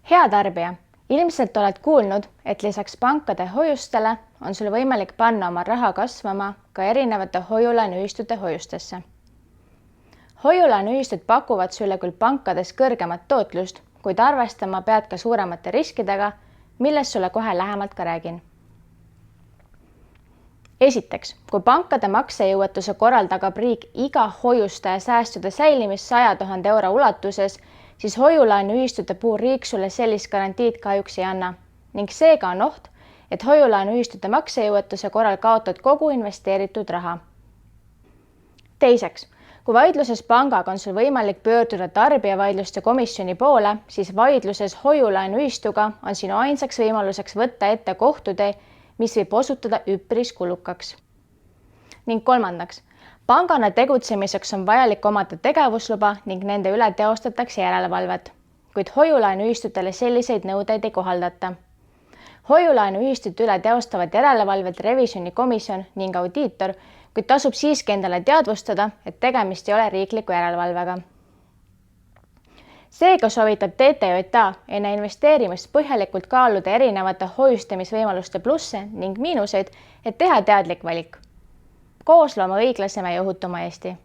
Hea tarbija, ilmselt oled kuulnud, et lisaks pankade hoiustele on sul võimalik panna oma raha kasvama ka erinevate hoiulaenuühistute hoiustesse. Hoiulaenuühistud pakuvad sulle küll pankades kõrgemat tootlust, kuid arvestama pead ka suuremate riskidega, millest sulle kohe lähemalt ka räägin. Esiteks, kui pankade maksejõuetuse korral tagab riik iga hoiustaja säästude säilimist 100 000 euro ulatuses, siis hoiulaenuühistute puhul riik sulle sellist garantiid kahjuks ei anna ning seega on oht, et hoiulaenuühistute maksejõuetuse korral kaotad kogu investeeritud raha. Teiseks, kui vaidluses pangaga on sul võimalik pöörduda tarbijavaidluste komisjoni poole, siis vaidluses hoiulaenuühistuga on sinu ainsaks võimaluseks võtta ette kohtutee, mis võib osutuda üpris kulukaks. Ning kolmandaks, pangana tegutsemiseks on vajalik omada tegevusluba ning nende üle teostatakse järelevalvet, kuid hoiulaenuühistutele selliseid nõudeid ei kohaldata. Hoiulaenuühistute üle teostavad järelevalvet revisjonikomisjon ning audiitor, kuid tasub siiski endale teadvustada, et tegemist ei ole riikliku järelevalvega. Seega soovitab TTJA enne investeerimist põhjalikult kaaluda erinevate hoiustamisvõimaluste plusse ning miinuseid, et teha teadlik valik. Koos loome õiglasema ja ohutuma Eesti.